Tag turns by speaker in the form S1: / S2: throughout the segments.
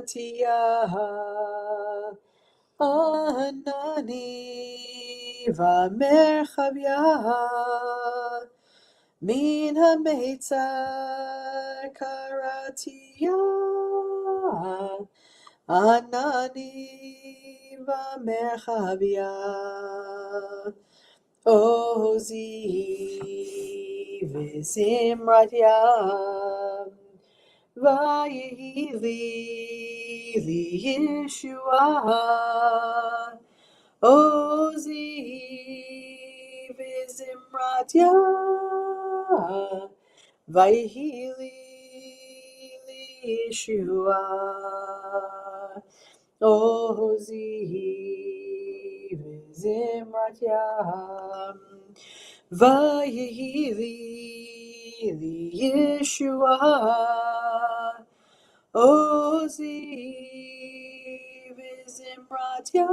S1: Karatia Anani Vamerchavia Min HaMeitzar Karatia Anani Vamerchavia Ozi Vizimratia Vayehi li Yeshua Ozi Vizimratia Vayehi li Yeshua Ozi Vizimratia Vayehi li Yeshua Ozi Vizimratia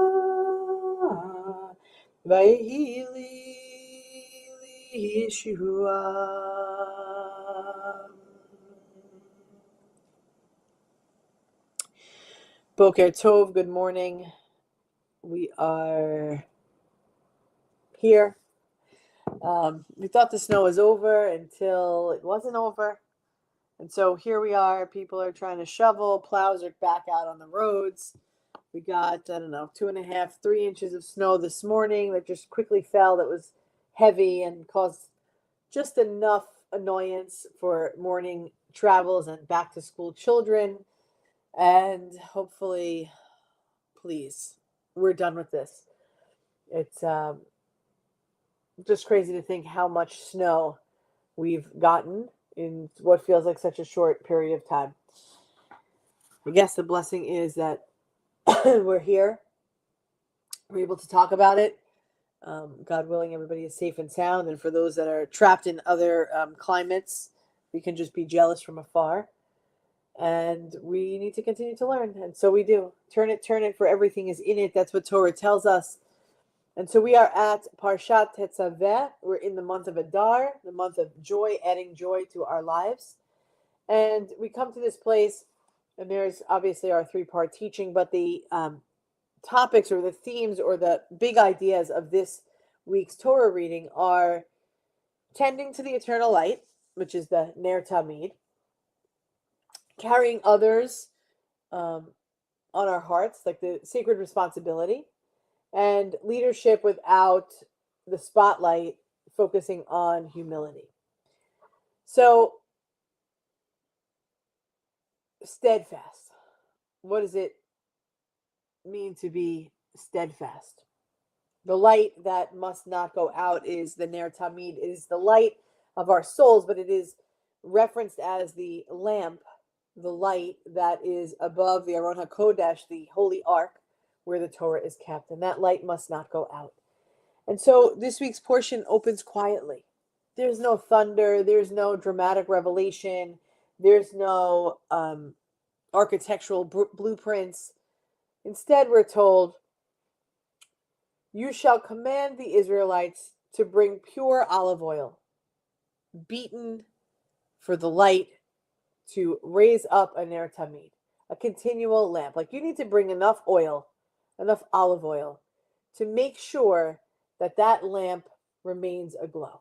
S1: Vayehi li Yeshua. Boker Tov, good morning. We are here. We thought the snow was over until it wasn't over. And so here we are. People are trying to shovel. Plows are back out on the roads. We got, 2.5, 3 inches of snow this morning that just quickly fell. That was heavy and caused just enough annoyance for morning travels and back to school children. And hopefully, please, we're done with this. It's just crazy to think how much snow we've gotten in what feels like such a short period of time. I guess the blessing is that we're here. We're able to talk about it. God willing, everybody is safe and sound. And for those that are trapped in other climates, we can just be jealous from afar. And we need to continue to learn. And so we do. Turn it, for everything is in it. That's what Torah tells us. And so we are at Parshat Tetzaveh. We're in the month of Adar, the month of joy, adding joy to our lives. And we come to this place, and there's obviously our 3-part teaching, but the topics or the themes or the big ideas of this week's Torah reading are tending to the eternal light, which is the Ner Tamid, carrying others on our hearts, like the sacred responsibility, and leadership without the spotlight, focusing on humility. So, steadfast. What does it mean to be steadfast? The light that must not go out is the Ner Tamid. It is the light of our souls, but it is referenced as the lamp, the light that is above the Aron HaKodesh, the holy ark, where the Torah is kept, and that light must not go out. And so this week's portion opens quietly. There's no thunder, there's no dramatic revelation, there's no architectural blueprints. Instead, we're told, you shall command the Israelites to bring pure olive oil, beaten for the light, to raise up a Ner Tamid, a continual lamp. Like, you need to bring enough oil, enough olive oil, to make sure that that lamp remains aglow.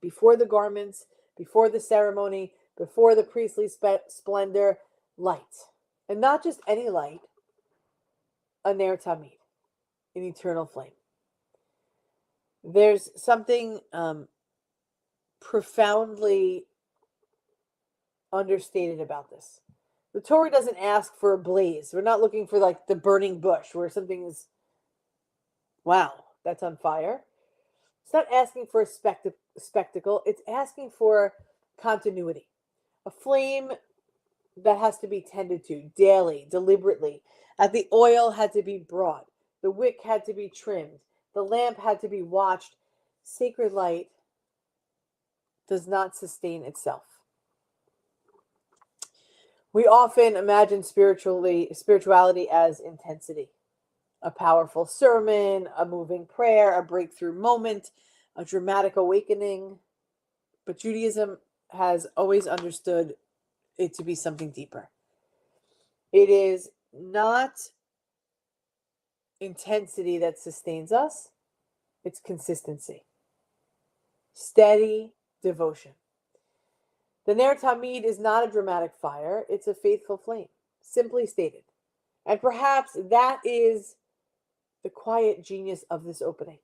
S1: Before the garments, before the ceremony, before the priestly splendor, light. And not just any light, a Ner Tamid, an eternal flame. There's something profoundly understated about this. The Torah doesn't ask for a blaze. We're not looking for like the burning bush where something is, wow, that's on fire. It's not asking for a spectacle. It's asking for continuity. A flame that has to be tended to daily, deliberately. The oil had to be brought. The wick had to be trimmed. The lamp had to be watched. Sacred light does not sustain itself. We often imagine spirituality as intensity. A powerful sermon, a moving prayer, a breakthrough moment, a dramatic awakening. But Judaism has always understood it to be something deeper. It is not intensity that sustains us, it's consistency, steady devotion. The Ner Tamid is not a dramatic fire, it's a faithful flame, simply stated. And perhaps that is the quiet genius of this opening,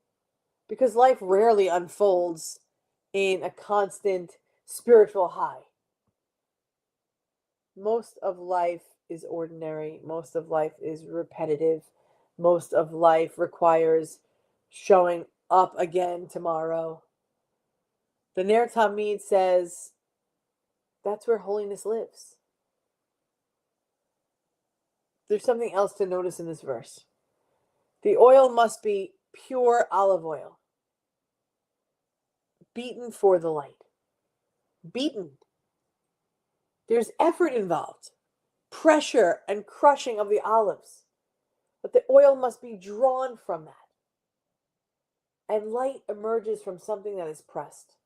S1: because life rarely unfolds in a constant spiritual high. Most of life is ordinary, most of life is repetitive, most of life requires showing up again tomorrow. The Ner Tamid says that's where holiness lives. There's something else to notice in this verse. The oil must be pure olive oil, beaten for the light. Beaten. There's effort involved, pressure and crushing of the olives. But the oil must be drawn from that. And light emerges from something that is pressed.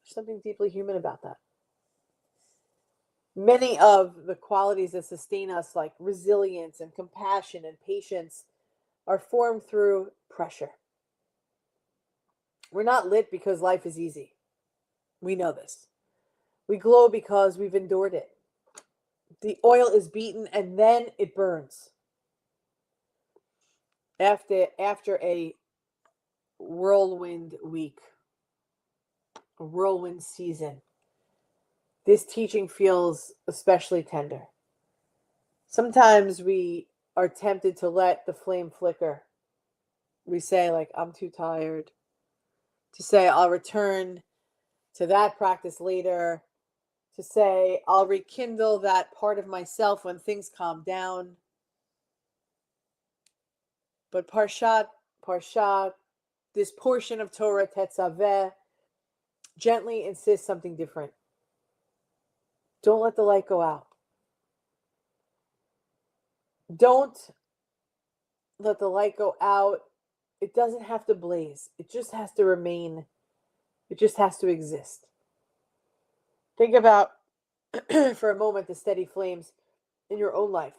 S1: There's something deeply human about that. Many of the qualities that sustain us, like resilience and compassion and patience, are formed through pressure. We're not lit because life is easy. We know this. We glow because we've endured it. The oil is beaten and then it burns. After a whirlwind week, a whirlwind season, this teaching feels especially tender. Sometimes we are tempted to let the flame flicker. We say, like, I'm too tired. To say, I'll return to that practice later. To say, I'll rekindle that part of myself when things calm down. But Parshat, this portion of Torah Tetzaveh, gently insists something different. Don't let the light go out. Don't let the light go out. It doesn't have to blaze. It just has to remain. It just has to exist. Think about, for a moment, the steady flames in your own life,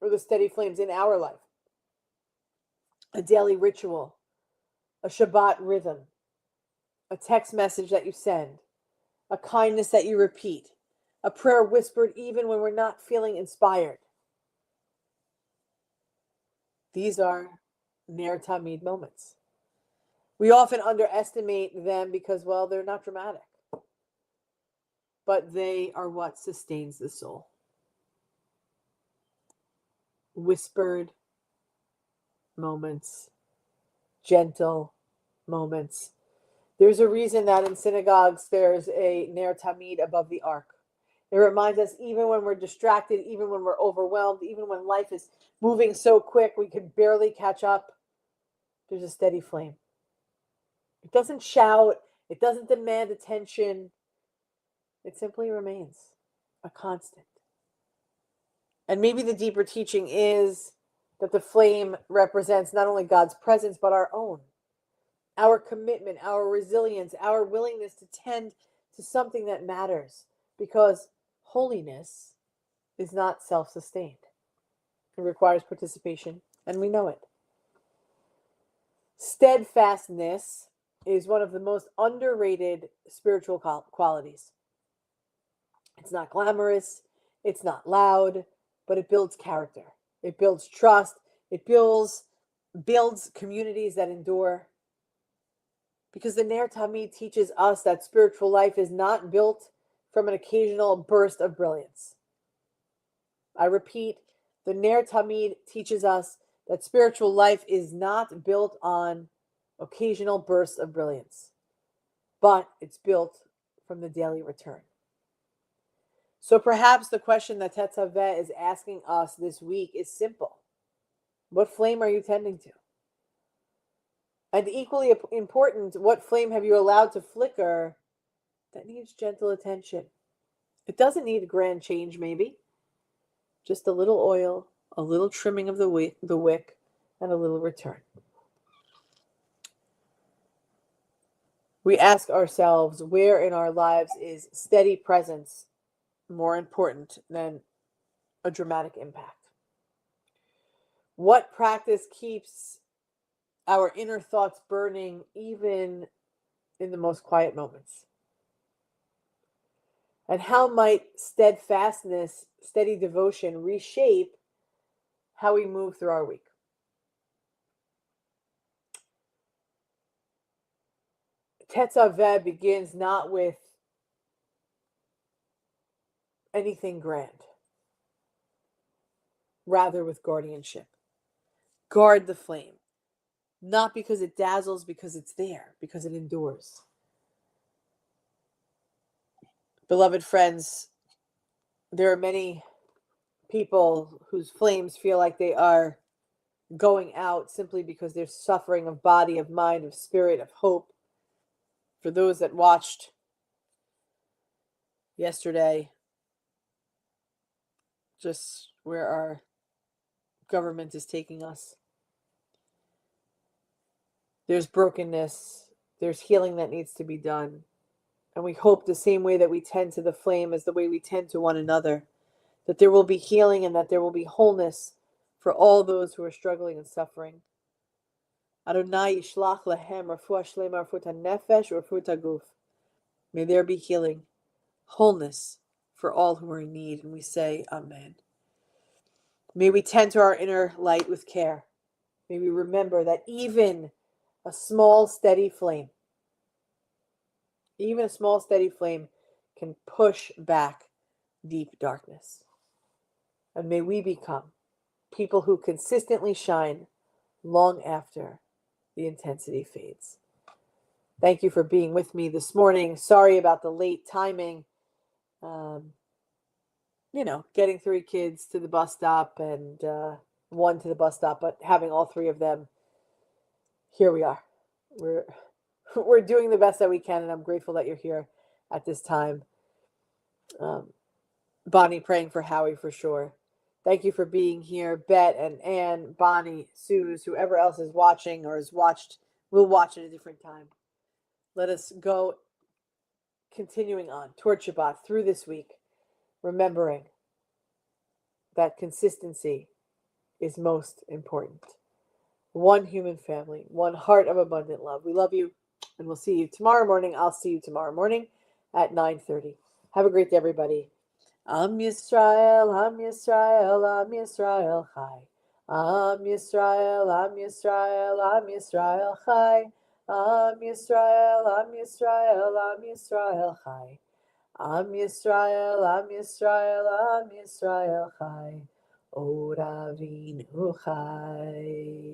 S1: or the steady flames in our life. A daily ritual, a Shabbat rhythm, a text message that you send, a kindness that you repeat, a prayer whispered even when we're not feeling inspired. These are Ner Tamid moments. We often underestimate them because, well, they're not dramatic. But they are what sustains the soul. Whispered moments, gentle moments. There's a reason that in synagogues there's a Ner Tamid above the ark. It reminds us, even when we're distracted, even when we're overwhelmed, even when life is moving so quick we can barely catch up, there's a steady flame. It doesn't shout. It doesn't demand attention. It simply remains a constant. And maybe the deeper teaching is that the flame represents not only God's presence, but our own. Our commitment, our resilience, our willingness to tend to something that matters. Because holiness is not self-sustained. It requires participation, and we know it. Steadfastness is one of the most underrated spiritual qualities. It's not glamorous, it's not loud, but it builds character. It builds trust. It builds communities that endure. Because the Ner Tamid teaches us that spiritual life is not built from an occasional burst of brilliance. I repeat, the Ner Tamid teaches us that spiritual life is not built on occasional bursts of brilliance, but it's built from the daily return. So perhaps the question that Tetzaveh is asking us this week is simple. What flame are you tending to? And equally important, what flame have you allowed to flicker that needs gentle attention? It doesn't need a grand change, maybe. Just a little oil, a little trimming of the wick, and a little return. We ask ourselves, where in our lives is steady presence more important than a dramatic impact? What practice keeps our inner thoughts burning even in the most quiet moments? And how might steadfastness, steady devotion reshape how we move through our week? Tetzaveh begins not with anything grand, rather with guardianship. Guard the flame, not because it dazzles, because it's there, because it endures. Beloved friends, there are many people whose flames feel like they are going out simply because they're suffering of body, of mind, of spirit, of hope. For those that watched yesterday, just where our government is taking us, there's brokenness, there's healing that needs to be done. And we hope the same way that we tend to the flame as the way we tend to one another, that there will be healing and that there will be wholeness for all those who are struggling and suffering. Adonai yishlach lahem refuah shlema refuah nefesh refuah guf. May there be healing, wholeness for all who are in need. And we say, Amen. May we tend to our inner light with care. May we remember that even a small, steady flame, can push back deep darkness. And may we become people who consistently shine long after the intensity fades. Thank you for being with me this morning. Sorry about the late timing. Getting 3 kids to the bus stop and 1 to the bus stop, but having all 3 of them, here we are. We're doing the best that we can, and I'm grateful that you're here at this time. Bonnie praying for Howie for sure. Thank you for being here, Bet and Ann, Bonnie, Suze, whoever else is watching or will watch at a different time. Let us go continuing on toward Shabbat through this week, remembering that consistency is most important. One human family, one heart of abundant love. We love you, and we'll see you tomorrow morning. I'll see you tomorrow morning at 9:30. Have a great day, everybody. Am Yisrael, Am Yisrael, Am Yisrael Chai. Am Yisrael, Am Yisrael, Am Yisrael Chai. Am Yisrael, Am Yisrael, Am Yisrael Chai. Am Yisrael, Am Yisrael, Am Yisrael Chai. Od Avinu Chai.